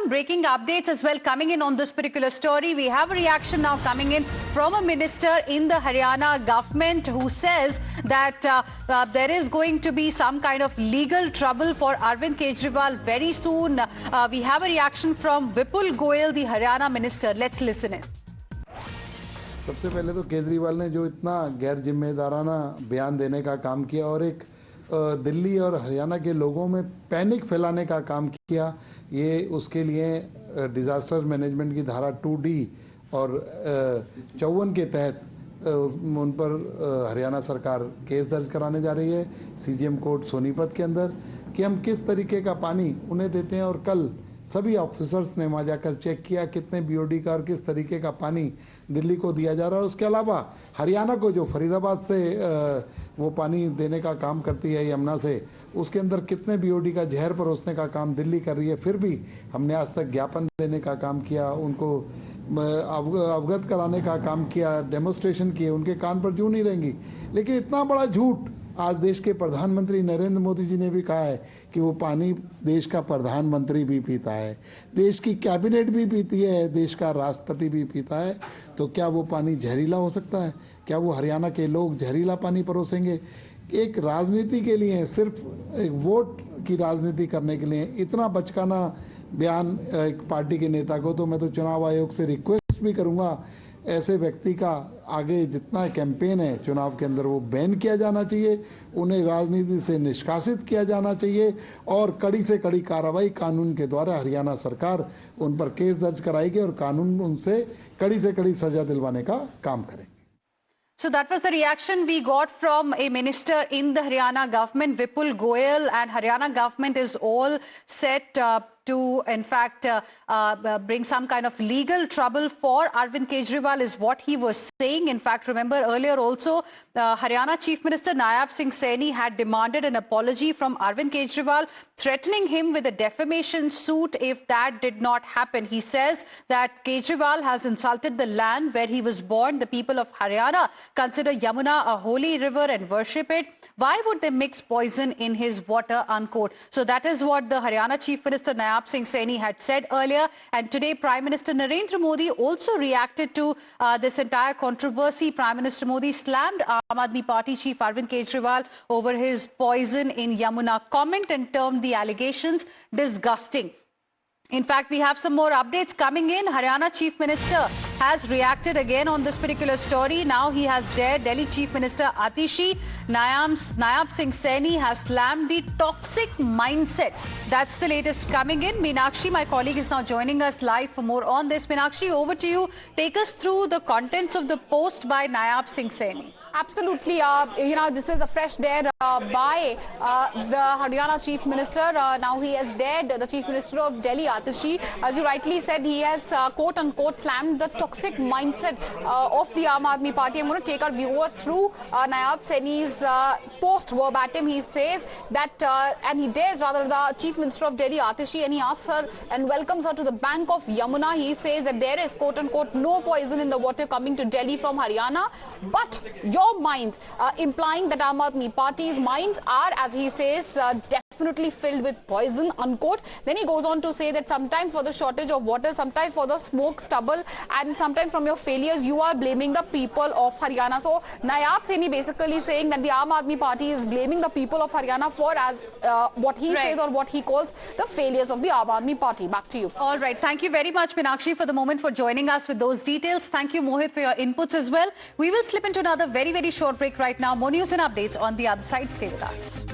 some breaking updates as well coming in on this particular story. We have a reaction now coming in from a minister in the Haryana government who says that there is going to be some kind of legal trouble for Arvind Kejriwal very soon. We have a reaction from Vipul Goyal, the Haryana minister. Let's listen in. सबसे पहले तो केजरीवाल ने जो इतना गैर जिम्मेदाराना बयान देने का काम किया और एक दिल्ली और हरियाणा के लोगों में पैनिक फैलाने का काम किया, ये उसके लिए डिजास्टर मैनेजमेंट की धारा 2D और 54 के तहत उन पर हरियाणा सरकार केस दर्ज कराने जा रही है CGM कोर्ट सोनीपत के अंदर कि हम किस तरीके का पानी उन्हें देते हैं। और कल सभी ऑफिसर्स ने वहाँ जाकर चेक किया कितने BOD का और किस तरीके का पानी दिल्ली को दिया जा रहा है। उसके अलावा हरियाणा को जो फरीदाबाद से वो पानी देने का काम करती है यमुना से, उसके अंदर कितने BOD का जहर परोसने का काम दिल्ली कर रही है। फिर भी हमने आज तक ज्ञापन देने का काम किया, उनको अवगत कराने का काम किया, डेमोन्स्ट्रेशन किए, उनके कान पर जूं नहीं रहेंगी। लेकिन इतना बड़ा झूठ आज देश के प्रधानमंत्री नरेंद्र मोदी जी ने भी कहा है कि वो पानी देश का प्रधानमंत्री भी पीता है, देश की कैबिनेट भी पीती है, देश का राष्ट्रपति भी पीता है। तो क्या वो पानी जहरीला हो सकता है? क्या वो हरियाणा के लोग जहरीला पानी परोसेंगे? एक राजनीति के लिए, सिर्फ एक वोट की राजनीति करने के लिए इतना बचकाना बयान एक पार्टी के नेता को, तो मैं तो चुनाव आयोग से रिक्वेस्ट भी करूँगा, ऐसे व्यक्ति का आगे जितना कैंपेन है चुनाव के अंदर वो बैन किया जाना चाहिए, उन्हें राजनीति से निष्कासित किया जाना चाहिए और कड़ी से कड़ी कार्रवाई कानून के द्वारा हरियाणा सरकार उन पर केस दर्ज कराएगी और कानून उनसे कड़ी से कड़ी सजा दिलवाने का काम करें। So that was the reaction we got from a minister in the Haryana government, Vipul Goyal, and Haryana government is all set to, in fact, bring some kind of legal trouble for Arvind Kejriwal is what he was saying. In fact, remember earlier also, Haryana Chief Minister Nayab Singh Saini had demanded an apology from Arvind Kejriwal, threatening him with a defamation suit if that did not happen. He says that Kejriwal has insulted the land where he was born. The people of Haryana consider Yamuna a holy river and worship it. Why would they mix poison in his water, unquote. So that is what the Haryana Chief Minister Nayab Singh Saini had said earlier. And today, Prime Minister Narendra Modi also reacted to this entire controversy. Prime Minister Modi slammed Aam Aadmi Party chief Arvind Kejriwal over his poison in Yamuna comment and termed the allegations disgusting. In fact, we have some more updates coming in. Haryana Chief Minister has reacted again on this particular story. Now he has dared Delhi Chief Minister Atishi. Nayab Singh Saini has slammed the toxic mindset. That's the latest coming in. Meenakshi, my colleague, is now joining us live for more on this. Meenakshi, over to you. Take us through the contents of the post by Nayab Singh Saini. Absolutely. This is a fresh dare by the Haryana Chief Minister. Now he has dared the Chief Minister of Delhi, Atishi. As you rightly said, he has quote-unquote slammed the toxic mindset of the Aam Aadmi Party. I'm going to take our viewers through Nayab Saini's post verbatim. He says that, and he dares rather the Chief Minister of Delhi, Atishi, and he asks her and welcomes her to the bank of Yamuna. He says that there is quote-unquote no poison in the water coming to Delhi from Haryana, but your minds, implying that Aam Aadmi Party's minds are, as he says, definitely filled with poison, unquote. Then he goes on to say that sometimes for the shortage of water, sometimes for the smoke, stubble, and sometimes from your failures, you are blaming the people of Haryana. So Nayab Saini basically saying that the Aam Aadmi Party is blaming the people of Haryana for, as what he says or what he calls the failures of the Aam Aadmi Party. Back to you. All right. Thank you very much, Meenakshi, for the moment, for joining us with those details. Thank you, Mohit, for your inputs as well. We will slip into another very short break right now. More news and updates on the other side. Stay with us.